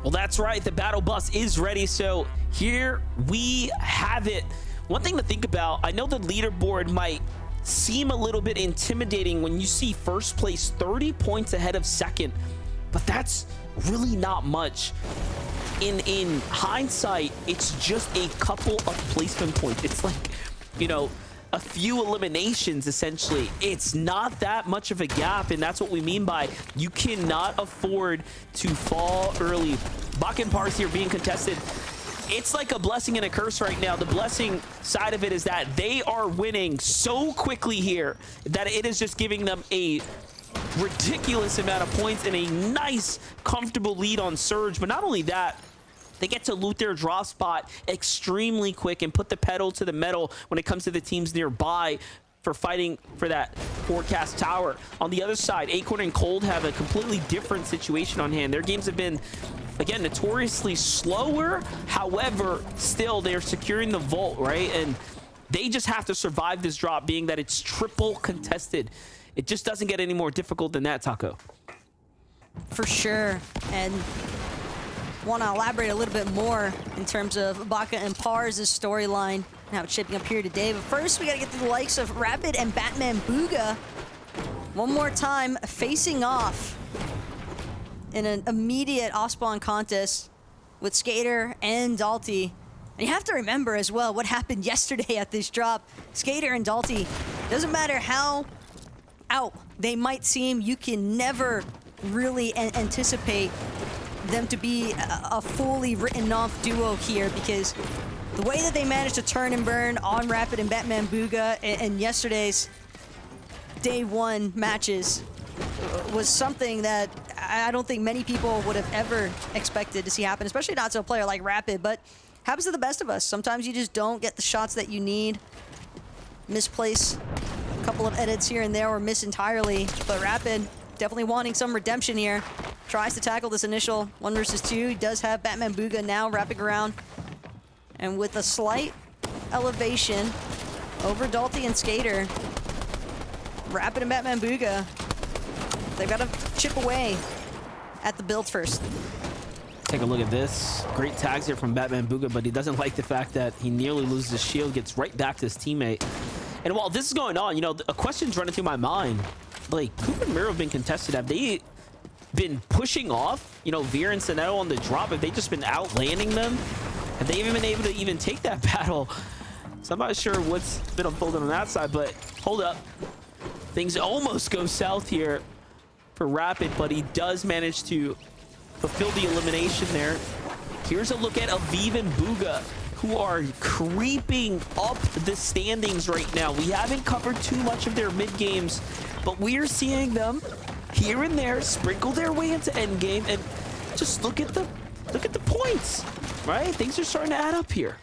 Well, that's right. The battle bus is ready. So here we have it. One thing to think about, I know the leaderboard might seem a little bit intimidating when you see first place 30 points ahead of second, but that's really not much. In hindsight, it's just a couple of placement points. It's like, you know, a few eliminations essentially. It's not that much of a gap, and that's what we mean by you cannot afford to fall early. Brycx and Pars here being contested. It's like a blessing and a curse right now. The blessing side of it is that they are winning so quickly here that it is just giving them a ridiculous amount of points and a nice comfortable lead on Surge. But not only that, they get to loot their draw spot extremely quick and put the pedal to the metal when it comes to the teams nearby for fighting for that forecast tower. On the other side, Acorn and Cold have a completely different situation on hand. Their games have been, again, notoriously slower. However, still, they're securing the vault, right? And they just have to survive this drop, being that it's triple contested. It just doesn't get any more difficult than that, Taco. For sure. And want to elaborate a little bit more in terms of Brycx and Pars' storyline, how it's shaping up here today. But first, we got to get to the likes of Rapid and Batman Booga one more time facing off in an immediate off-spawn contest with Skater and Dalty. And you have to remember as well what happened yesterday at this drop. Skater and Dalty, doesn't matter how out they might seem, you can never really anticipate them to be a fully written off duo here, because the way that they managed to turn and burn on Rapid and Batman Booga in yesterday's day one matches was something that I don't think many people would have ever expected to see happen, especially not to a player like Rapid. But happens to the best of us. Sometimes you just don't get the shots that you need. Misplace a couple of edits here and there, or miss entirely. But Rapid definitely wanting some redemption here. Tries to tackle this initial 1 versus 2. He does have Batman Booga now wrapping around. And with a slight elevation over Dalty and Skater, Rapid and Batman Booga, they've got to chip away at the build first. Take a look at this. Great tags here from Batman Booga, but he doesn't like the fact that he nearly loses his shield, gets right back to his teammate. And while this is going on, you know, a question's running through my mind. Like, Coop and Miro have been contested. Have they been pushing off, you know, Veer and Soneto on the drop? Have they just been outlanding them? Have they even been able to even take that battle? So I'm not sure what's been unfolding on that side, but hold up. Things almost go south here for Rapid, but he does manage to fulfill the elimination there. Here's a look at Aviv and Booga, who are creeping up the standings right now. We haven't covered too much of their mid games, but we are seeing them here and there sprinkle their way into endgame, and just look at the points, right? Things are starting to add up here.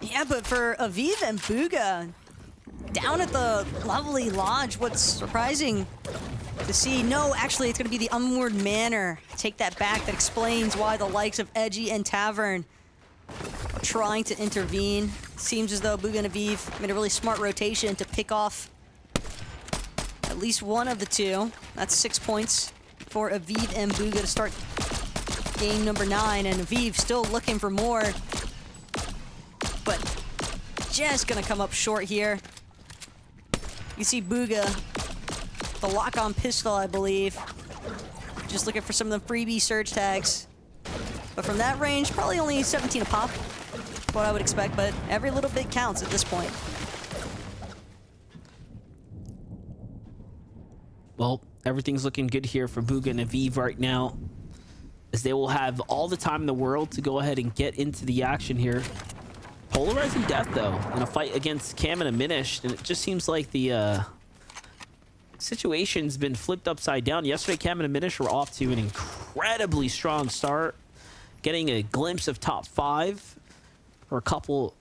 Yeah, but for Aviv and Booga, down at the lovely lodge, what's surprising to see, no, actually it's going to be the Unmoored Manor. Take that back. That explains why the likes of Edgy and Tavern are trying to intervene. Seems as though Booga and Aviv made a really smart rotation to pick off at least one of the two. That's 6 points for Aviv and Booga to start game number 9, and Aviv still looking for more, but just gonna come up short here. You see Booga, the lock-on pistol, I believe, just looking for some of the freebie surge tags. But from that range, probably only 17 a pop, what I would expect, but every little bit counts at this point. Well, everything's looking good here for Booga and Aviv right now, as they will have all the time in the world to go ahead and get into the action here. Polarizing death, though, in a fight against Cam and Aminish, and it just seems like the situation's been flipped upside down. Yesterday, Cam and Aminish were off to an incredibly strong start, getting a glimpse of top 5 for a couple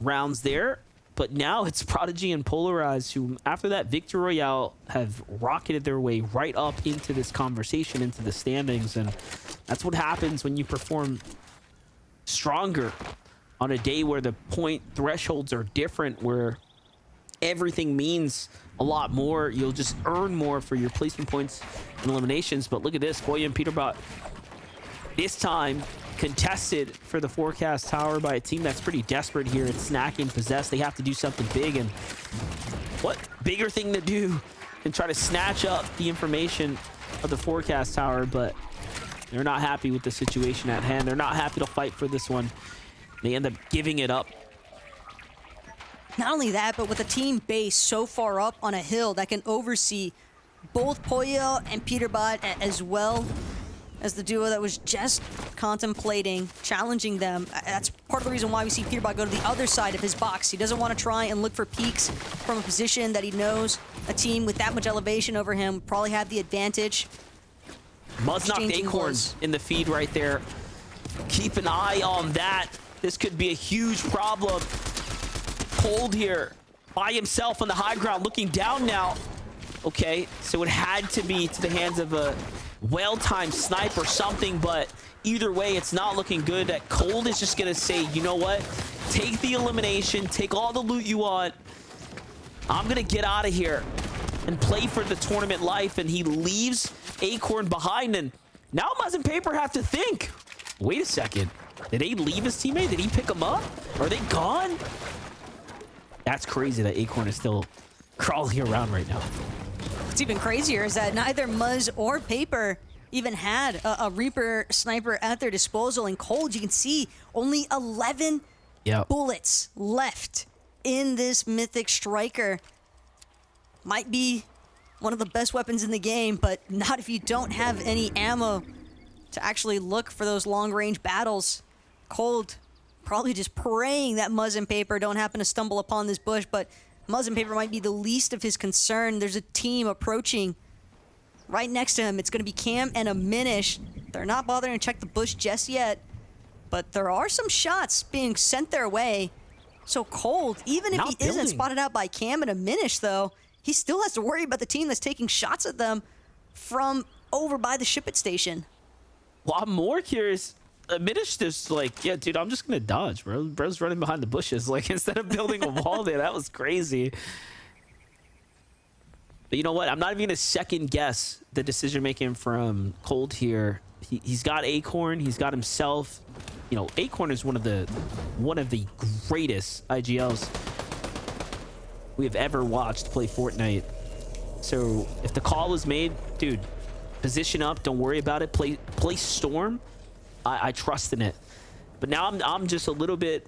rounds there. But now it's Prodigy and Polarized, who, after that Victory Royale, have rocketed their way right up into this conversation, into the standings. And that's what happens when you perform stronger on a day where the point thresholds are different, where everything means a lot more. You'll just earn more for your placement points and eliminations. But look at this, Foya and Peterbot This time, contested for the forecast tower by a team that's pretty desperate here and snacking possessed. They have to do something big, and what bigger thing to do than try to snatch up the information of the forecast tower, but they're not happy with the situation at hand. They're not happy to fight for this one. They end up giving it up. Not only that, but with a team base so far up on a hill that can oversee both Pollo and Peterbot, as well as the duo that was just contemplating challenging them. That's part of the reason why we see Peterbot go to the other side of his box. He doesn't want to try and look for peaks from a position that he knows a team with that much elevation over him probably had the advantage. Muzz knocked Acorn in the feed right there. Keep an eye on that. This could be a huge problem. Cold here by himself on the high ground, looking down now. Okay, so it had to be to the hands of a well-timed snipe or something, but either way, it's not looking good. That Cold is just gonna say, you know what? Take the elimination, take all the loot you want. I'm gonna get out of here and play for the tournament life, and he leaves Acorn behind, and now Muzz and Paper have to think. Wait a second. Did they leave his teammate? Did he pick him up? Are they gone? That's crazy that Acorn is still crawling around right now. What's even crazier is that neither Muzz or Paper even had a Reaper sniper at their disposal. And Cold, you can see only 11 bullets left in this Mythic Striker. Might be one of the best weapons in the game, but not if you don't have any ammo to actually look for those long-range battles. Cold probably just praying that Muzz and Paper don't happen to stumble upon this bush, but Muzz and Paper might be the least of his concern. There's a team approaching right next to him. It's going to be Cam and a Minish. They're not bothering to check the bush just yet, but there are some shots being sent their way. So Cold, even if he isn't spotted out by Cam and a Minish, though, he still has to worry about the team that's taking shots at them from over by the ship it station. Well, I'm more curious. Minish just like, yeah, dude, I'm just gonna dodge, bro. Bro's running behind the bushes. Like, instead of building a wall there, that was crazy. But you know what? I'm not even gonna second guess the decision making from Cold here. He's got Acorn. He's got himself. You know, Acorn is one of the greatest IGLs we have ever watched play Fortnite. So if the call was made, dude, position up. Don't worry about it. Play Storm. I trust in it. But now I'm just a little bit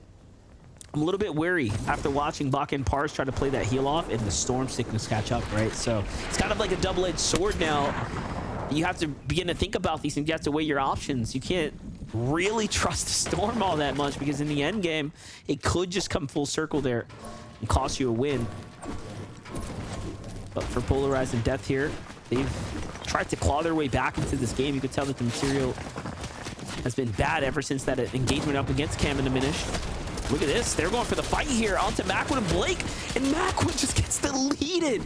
wary after watching Baka and Pars try to play that heal off and the Storm sickness catch up, right? So it's kind of like a double-edged sword now. You have to begin to think about these things. You have to weigh your options. You can't really trust the Storm all that much, because in the end game, it could just come full circle there and cost you a win. But for Polarized and Death here, they've tried to claw their way back into this game. You could tell that the material has been bad ever since that engagement up against Cam and the Minish. Look at this. They're going for the fight here onto Macwood and Blake, and Macwood just gets deleted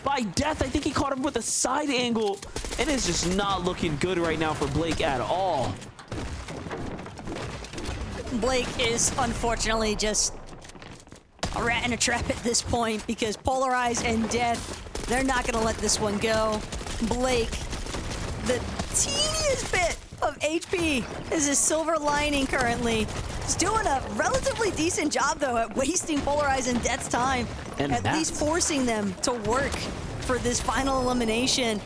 by Death. I think he caught him with a side angle, and it's just not looking good right now for Blake at all. Blake is unfortunately just a rat in a trap at this point, because Polarized and Death, they're not going to let this one go. Blake, the teeniest bit of HP is his silver lining currently. He's doing a relatively decent job, though, at wasting Polarized and Death's time, and at least forcing them to work for this final elimination.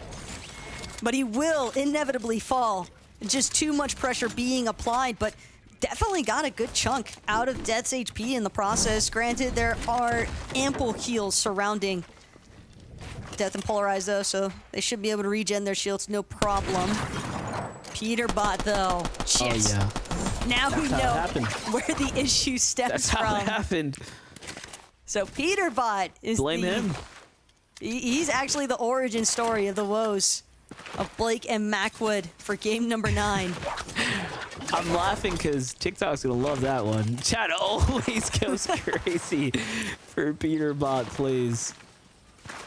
But he will inevitably fall. Just too much pressure being applied, but definitely got a good chunk out of Death's HP in the process. Granted, there are ample heals surrounding Death and Polarized, though, so they should be able to regen their shields, no problem. Peterbot, though, shit. Oh, yeah. Now we know where the issue stems from. That's how it happened. So Peterbot is Blame him. He's actually the origin story of the woes of Blake and Macwood for game number 9. I'm laughing because TikTok's gonna love that one. Chat always goes crazy for Peterbot plays.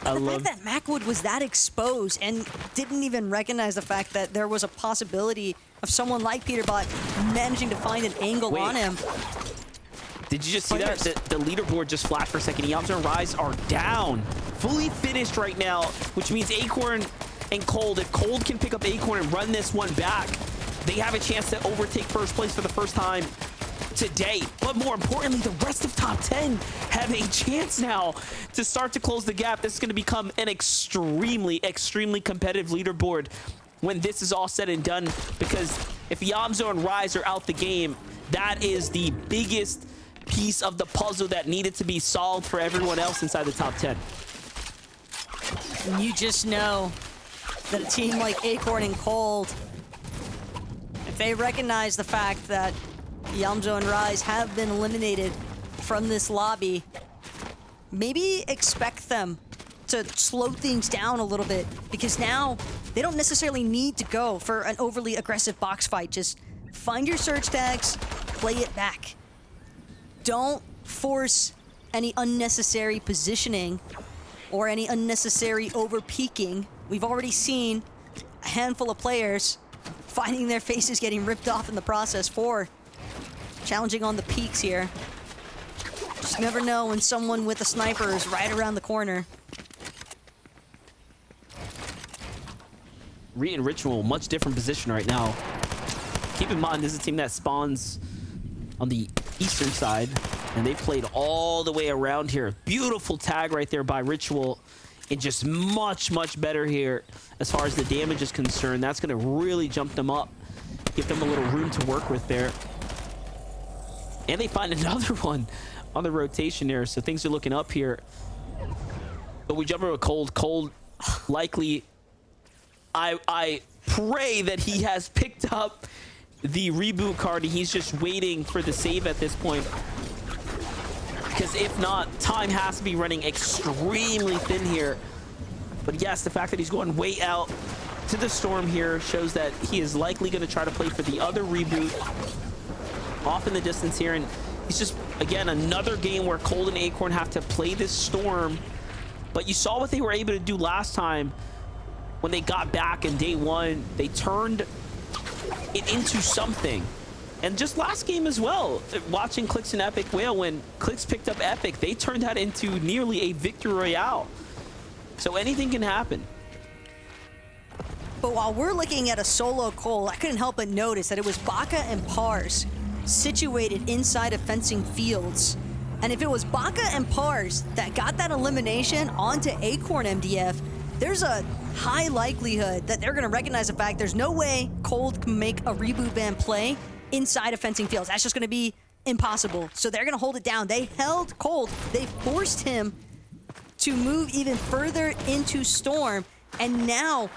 The fact that Macwood was that exposed and didn't even recognize the fact that there was a possibility of someone like Peterbot managing to find an angle on him. Did you just see that? The leaderboard just flashed for a second. Eops and Rise are down. Fully finished right now, which means Acorn and Cold. If Cold can pick up Acorn and run this one back, they have a chance to overtake first place for the first time today. But more importantly, the rest of top 10 have a chance now to start to close the gap. This is going to become an extremely competitive leaderboard when this is all said and done, because if Yamzo and Rise are out the game, that is the biggest piece of the puzzle that needed to be solved for everyone else inside the top 10. And you just know that a team like Acorn and Cold, if they recognize the fact that Yamzo and Rise have been eliminated from this lobby, maybe expect them to slow things down a little bit, because now they don't necessarily need to go for an overly aggressive box fight. Just find your surge tags, play it back. Don't force any unnecessary positioning or any unnecessary over-peaking. We've already seen a handful of players finding their faces getting ripped off in the process for challenging on the peaks here. Just never know when someone with a sniper is right around the corner. Re and Ritual, much different position right now. Keep in mind, this is a team that spawns on the eastern side, and they played all the way around here. Beautiful tag right there by Ritual, and just much better here as far as the damage is concerned. That's going to really jump them up, give them a little room to work with there. And they find another one on the rotation there, so things are looking up here. But we jump over Cold. Cold likely, I pray that he has picked up the reboot card and he's just waiting for the save at this point. Because if not, time has to be running extremely thin here. But yes, the fact that he's going way out to the storm here shows that he is likely going to try to play for the other reboot off in the distance here. And it's just, again, another game where Cold and Acorn have to play this storm. But you saw what they were able to do last time when they got back in day one. They turned it into something. And just last game as well, watching Clix and Epic Whale, when Clix picked up Epic, they turned that into nearly a victory royale. So anything can happen. But while we're looking at a solo Cole, I couldn't help but notice that it was Baka and Pars situated inside of fencing fields. And if it was Baka and Pars that got that elimination onto Acorn MDF, there's a high likelihood that they're going to recognize the fact there's no way Cold can make a reboot ban play inside of fencing fields. That's just going to be impossible. So they're going to hold it down. They held Cold. They forced him to move even further into Storm. And now,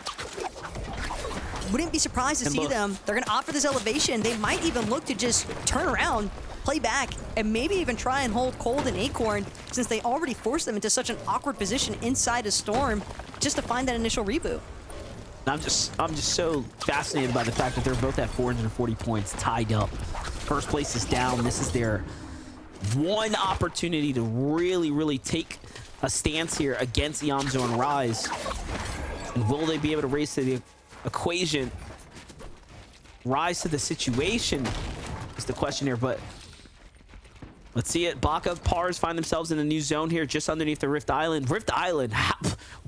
wouldn't be surprised to see them. They're going to opt for this elevation. They might even look to just turn around, play back, and maybe even try and hold Cold and Acorn, since they already forced them into such an awkward position inside a Storm just to find that initial reboot. I'm just so fascinated by the fact that they're both at 440 points, tied up. First place is down. This is their one opportunity to really take a stance here against Yamzo and Rise. And will they be able to raise to the equation? Rise to the situation is the question here, but let's see it. Baka, Pars find themselves in a new zone here just underneath the Rift Island. Rift Island,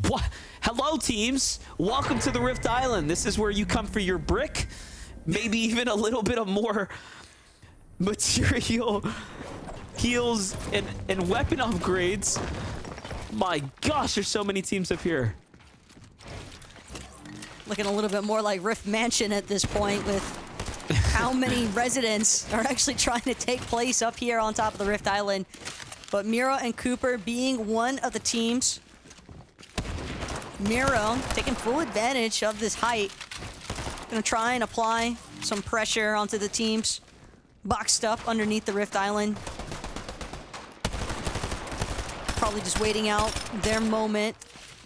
what? Hello, teams. Welcome to the Rift Island. This is where you come for your brick, maybe even a little bit of more material, heals, and weapon upgrades. My gosh, there's so many teams up here. Looking a little bit more like Rift Mansion at this point, with how many residents are actually trying to take place up here on top of the Rift Island. But Miro and Cooper being one of the teams. Miro taking full advantage of this height. Gonna try and apply some pressure onto the teams boxed up underneath the Rift Island. Probably just waiting out their moment.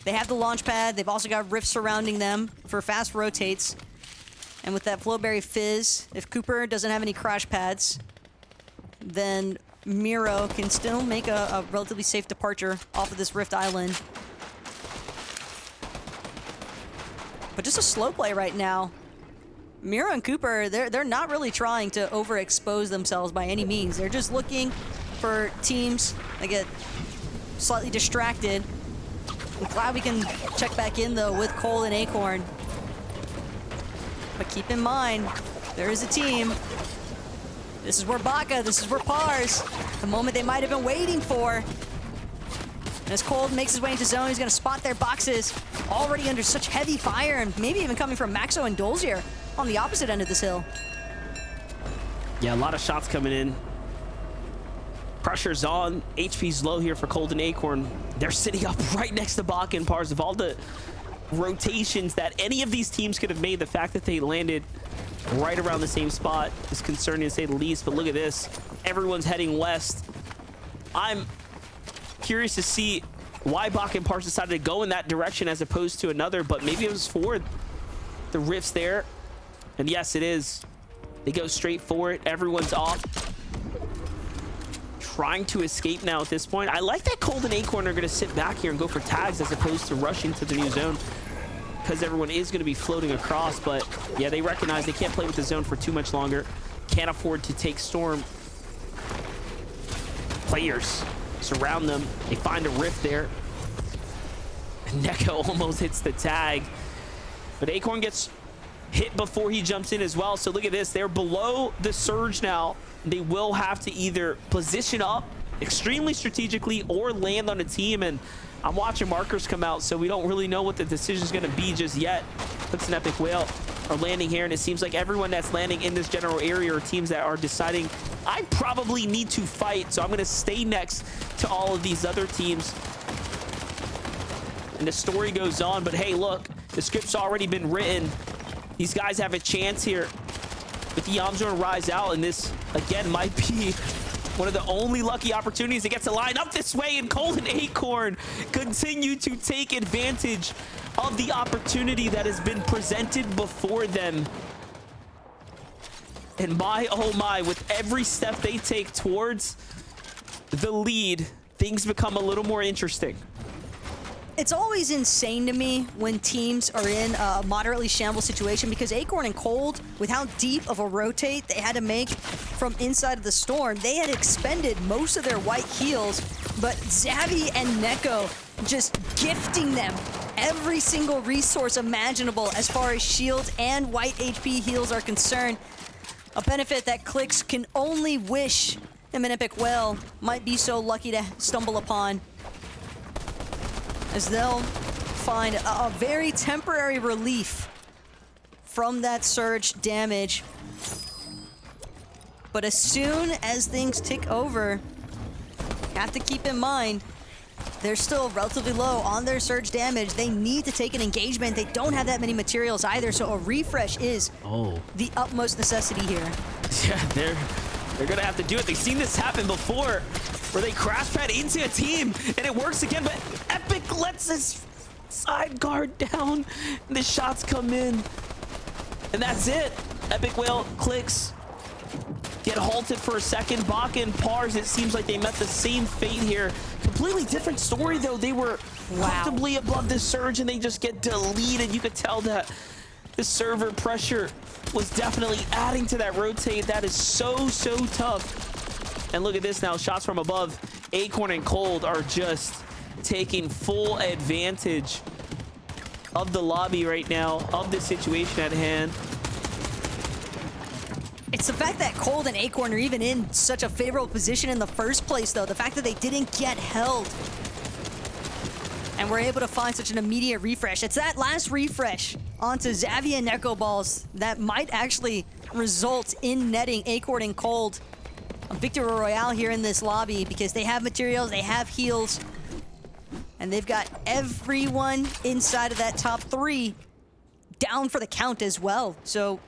They have the launch pad. They've also got Rift surrounding them for fast rotates. And with that Flowberry Fizz, if Cooper doesn't have any crash pads, then Miro can still make a relatively safe departure off of this Rift Island. But just a slow play right now. Miro and Cooper, they're not really trying to overexpose themselves by any means. They're just looking for teams that get slightly distracted. I'm glad we can check back in, though, with Cole and Acorn. But keep in mind, There is a team. This is where Baka, this is where Pars, the moment they might have been waiting for. And as Cold makes his way into zone, he's going to spot their boxes already under such heavy fire, and maybe even coming from Maxo and Dolzier on the opposite end of this hill. Yeah, a lot of shots coming in. Pressure's on. HP's low here for Cold and Acorn. They're sitting up right next to Baka and Pars. Of all the rotations that any of these teams could have made, the fact that they landed right around the same spot is concerning to say the least. But look at this. Everyone's heading west. I'm curious to see why Baka and Pars decided to go in that direction as opposed to another, but maybe it was for the rifts there. And yes, it is. They go straight for it. Everyone's off. Trying to escape now at this point. I like that Cold and Acorn are going to sit back here and go for tags as opposed to rushing to the new zone, because everyone is going to be floating across. But yeah, they recognize they can't play with the zone for too much longer. Can't afford to take Storm. Players surround them. They find a rift there. Neko almost hits the tag, but Acorn gets hit before he jumps in as well. So look at this. They're below the surge now. They will have to either position up extremely strategically or land on a team. And I'm watching markers come out, so we don't really know what the decision is going to be just yet. Looks an Epic Whale are landing here, and it seems like everyone that's landing in this general area are teams that are deciding, I probably need to fight, so I'm going to stay next to all of these other teams. And the story goes on, but hey, look, the script's already been written. These guys have a chance here with the Yamzor and Rise out, and this, again, might be one of the only lucky opportunities to get to line up this way, and Cold and Acorn continue to take advantage of the opportunity that has been presented before them. And my, oh my, with every step they take towards the lead, things become a little more interesting. It's always insane to me when teams are in a moderately shambles situation, because Acorn and Cold, with how deep of a rotate they had to make from inside of the storm, they had expended most of their white heals, but Xavi and Neko just gifting them every single resource imaginable as far as shield and white HP heals are concerned. A benefit that Clicks can only wish them an Epic Whale might be so lucky to stumble upon, as they'll find a very temporary relief from that surge damage. But as soon as things tick over, you have to keep in mind, they're still relatively low on their surge damage. They need to take an engagement. They don't have that many materials either, so a refresh is the utmost necessity here. Yeah, they're gonna have to do it. They've seen this happen before, where they crash pad into a team and it works again, but Epic lets his side guard down and the shots come in, and that's it. Epic Whale, Clicks get halted for a second. Baka and Pars, it seems like they met the same fate here. Completely different story though. They were comfortably above the surge and they just get deleted. You could tell that the server pressure was definitely adding to that rotate. That is so tough. And look at this now, shots from above. Acorn and Cold are just taking full advantage of the lobby right now, of the situation at hand. It's the fact that Cold and Acorn are even in such a favorable position in the first place, though. The fact that they didn't get held and were able to find such an immediate refresh. It's that last refresh onto Xavi and Neko balls that might actually result in netting Acorn and Cold a victory royale here in this lobby, because they have materials, they have heals, and they've got everyone inside of that top three down for the count as well. So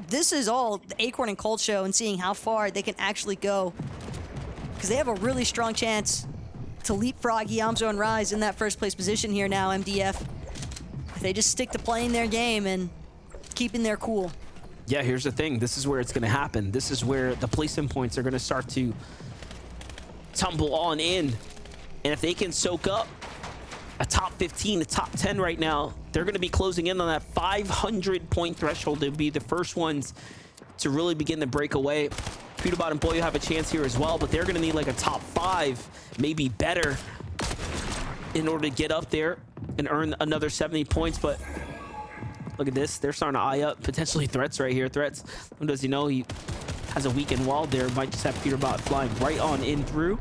this is all the Acorn and Cold show and seeing how far they can actually go, because they have a really strong chance to leapfrog Yamzo and Rise in that first place position here now, MDF. If they just stick to playing their game and keeping their cool. Yeah, here's the thing. This is where it's going to happen. This is where the placement points are going to start to tumble on in. And if they can soak up a top 15, a top 10 right now, they're going to be closing in on that 500 point threshold. They'll be the first ones to really begin to break away. Pewterbot and Boyo have a chance here as well, but they're going to need like a top 5, maybe better, in order to get up there and earn another 70 points. But Look at this. They're starting to eye up potentially threats right here. Threats. Who does he know he has a weakened wall there? Might just have Peterbot flying right on in through.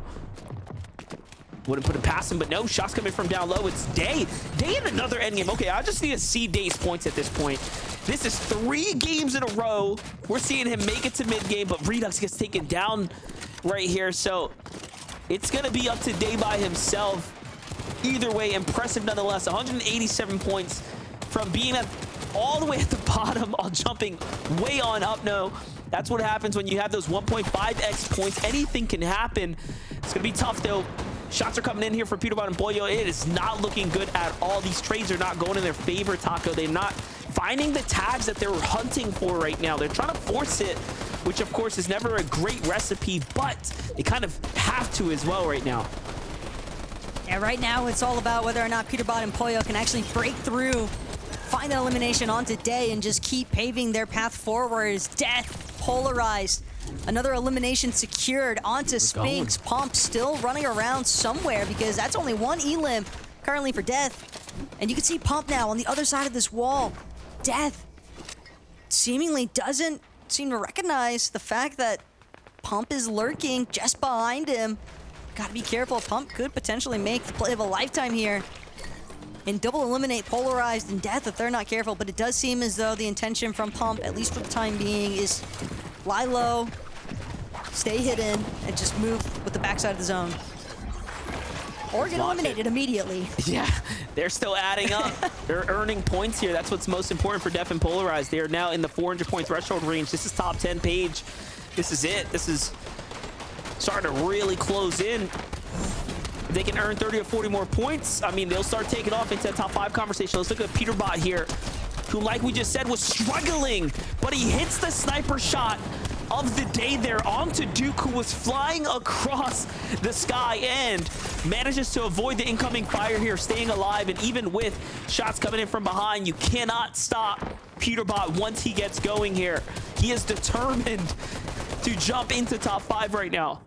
Wouldn't put it past him, but no. Shots coming from down low. It's Day. Day in another endgame. Okay, I just need to see Day's points at this point. This is 3 games in a row. We're seeing him make it to mid-game, but Brycx gets taken down right here. So it's going to be up to Day by himself. Either way, impressive nonetheless. 187 points from being all the way at the bottom on jumping way on up. No, that's what happens when you have those 1.5x points. Anything can happen. It's going to be tough, though. Shots are coming in here for Peterbot and Boyo. It is not looking good at all. These trades are not going in their favor, Taco. They're not finding the tags that they're hunting for right now. They're trying to force it, which, of course, is never a great recipe, but they kind of have to as well right now. Yeah, right now it's all about whether or not Peterbot and Poyo can actually break through, find that elimination onto Day, and just keep paving their path forward. Death, polarized. Another elimination secured onto Spinks. Pump still running around somewhere because that's only 1 elim currently for Death. And you can see Pump now on the other side of this wall. Death seemingly doesn't seem to recognize the fact that Pump is lurking just behind him. Gotta be careful. Pump could potentially make the play of a lifetime here and double eliminate Polarized and Death if they're not careful. But it does seem as though the intention from Pump, at least for the time being, is lie low, stay hidden, and just move with the backside of the zone. Or get eliminated immediately. Yeah, they're still adding up. They're earning points here. That's what's most important for Def and Polarized. They are now in the 400-point threshold range. This is top 10 page. This is it. This is starting to really close in. If they can earn 30 or 40 more points, I mean, they'll start taking off into the top 5 conversation. Let's look at Peterbot here, who, like we just said, was struggling, but he hits the sniper shot of the day there onto Duke, who was flying across the sky and manages to avoid the incoming fire here, staying alive. And even with shots coming in from behind, you cannot stop Peterbot once he gets going here. He is determined to jump into top 5 right now.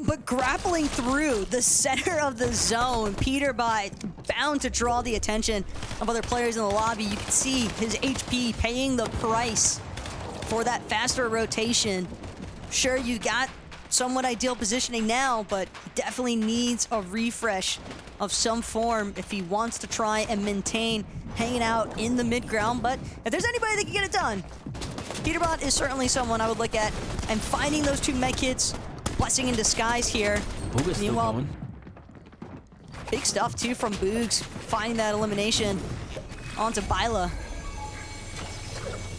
But grappling through the center of the zone, Peterbot bound to draw the attention of other players in the lobby. You can see his HP paying the price for that faster rotation. Sure, you got somewhat ideal positioning now, but he definitely needs a refresh of some form if he wants to try and maintain hanging out in the mid ground. But if there's anybody that can get it done, Peterbot is certainly someone I would look at, and finding those 2 med kits, blessing in disguise here. Meanwhile, big stuff too from Boogs, finding that elimination onto Byla.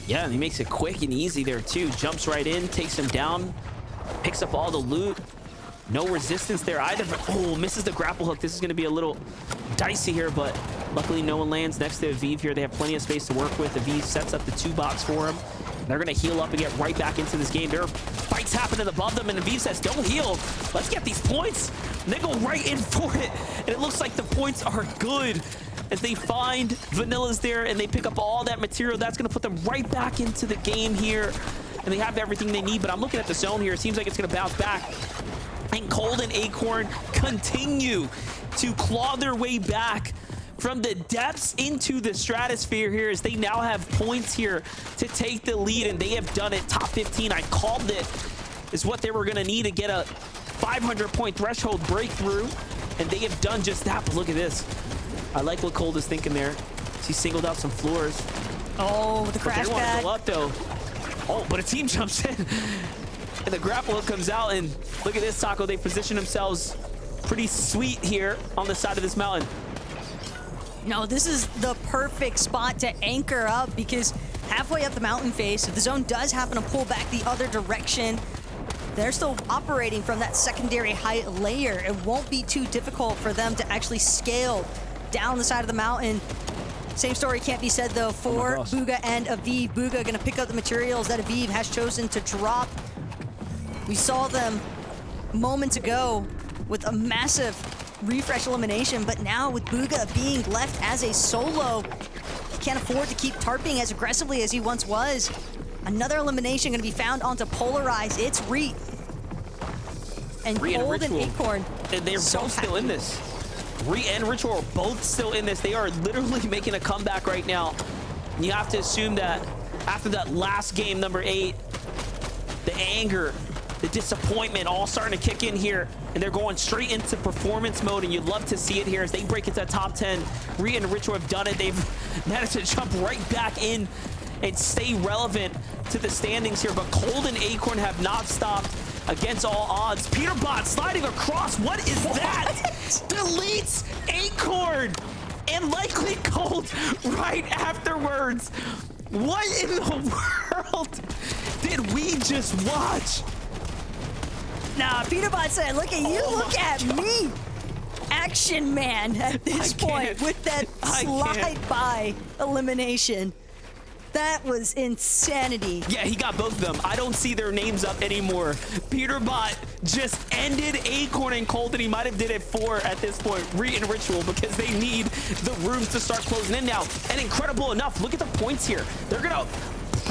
Yeah, and he makes it quick and easy there too. Jumps right in, takes him down, picks up all the loot. No resistance there either. Oh, misses the grapple hook. This is going to be a little dicey here, but luckily no one lands next to Aviv here. They have plenty of space to work with. Aviv sets up the 2 box for him. They're going to heal up and get right back into this game. There are fights happening above them, and Aviv says, don't heal. Let's get these points. And they go right in for it. And it looks like the points are good as they find Vanilla's there, and they pick up all that material. That's going to put them right back into the game here. And they have everything they need, but I'm looking at the zone here. It seems like it's going to bounce back. And Cold and Acorn continue to claw their way back from the depths into the stratosphere here, as they now have points here to take the lead, and they have done it. Top 15, I called it, is what they were going to need to get a 500-point threshold breakthrough, and they have done just that. But look at this. I like what Cold is thinking there. He singled out some floors. Oh, the crash pad. They want to go up, though. Oh, but a team jumps in, and the grapple hook comes out, and look at this, Taco. They position themselves pretty sweet here on the side of this mountain. No, this is the perfect spot to anchor up, because halfway up the mountain face, if the zone does happen to pull back the other direction, they're still operating from that secondary height layer. It won't be too difficult for them to actually scale down the side of the mountain. Same story can't be said, though, for Bugha and Aviv. Bugha going to pick up the materials that Aviv has chosen to drop. We saw them moments ago with a massive refresh elimination, but now with Bugha being left as a solo, he can't afford to keep tarping as aggressively as he once was. Another elimination going to be found onto Polarize. It's Reet. And Cold and Acorn. They're both still in this. Reet and Ritual are both still in this. They are literally making a comeback right now. You have to assume that after that last game, number 8, the anger, the disappointment all starting to kick in here, and they're going straight into performance mode, and you'd love to see it here as they break into top 10. Rhea and Ritual have done it. They've managed to jump right back in and stay relevant to the standings here, but Cold and Acorn have not stopped against all odds. Peterbot sliding across. What is that? Deletes Acorn and likely Cold right afterwards. What in the world did we just watch? Nah, Peterbot said, look at you, Oh look at God. me. Action man at this point with that slide by elimination. That was insanity. Yeah, he got both of them. I don't see their names up anymore. Peterbot just ended Acorn and Cold, and he might have did it for, at this point, Re and Ritual, because they need the rooms to start closing in now. And incredible enough, look at the points here. They're going to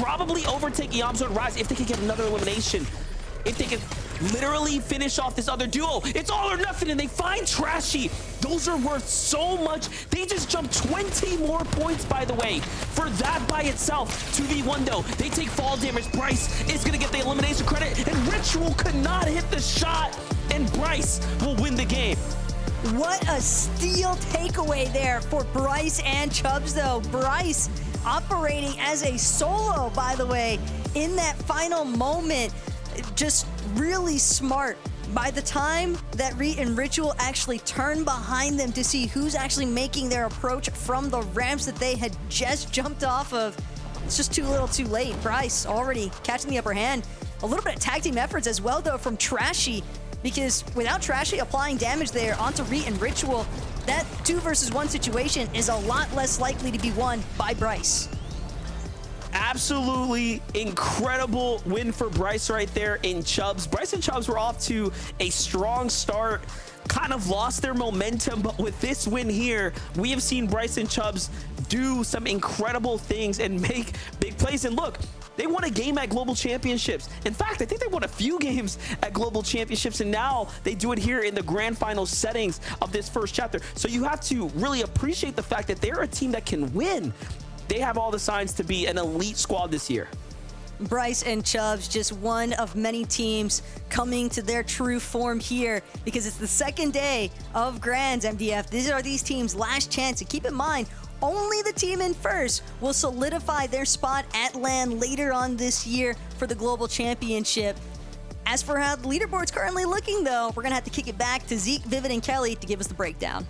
probably overtake Yamzo and Rise if they can get another elimination. If they can literally finish off this other duo. It's all or nothing, and they find Trashy. Those are worth so much. They just jumped 20 more points, by the way, for that by itself. 2v1 though, they take fall damage. Bryce is gonna get the elimination credit, and Ritual could not hit the shot, and Bryce will win the game. What a steal takeaway there for Bryce and Chubs though. Bryce operating as a solo, by the way, in that final moment. Just really smart. By the time that Reet and Ritual actually turned behind them to see who's actually making their approach from the ramps that they had just jumped off of, it's just too little too late. Bryce already catching the upper hand. A little bit of tag team efforts as well though from Trashy, because without Trashy applying damage there onto Reet and Ritual, that 2 versus 1 situation is a lot less likely to be won by Bryce. Absolutely incredible win for Bryce right there in Chubs. Bryce and Chubs were off to a strong start, kind of lost their momentum, but with this win here, we have seen Bryce and Chubs do some incredible things and make big plays. And look, they won a game at Global Championships. In fact, I think they won a few games at Global Championships, and now they do it here in the grand final settings of this first chapter. So you have to really appreciate the fact that they're a team that can win. They have all the signs to be an elite squad this year. Bryce and Chubs, just one of many teams coming to their true form here, because it's the second day of Grands, MDF. These are these teams' last chance. And keep in mind, only the team in first will solidify their spot at LAN later on this year for the Global Championship. As for how the leaderboard's currently looking, though, we're going to have to kick it back to Zeke, Vivid, and Kelly to give us the breakdown.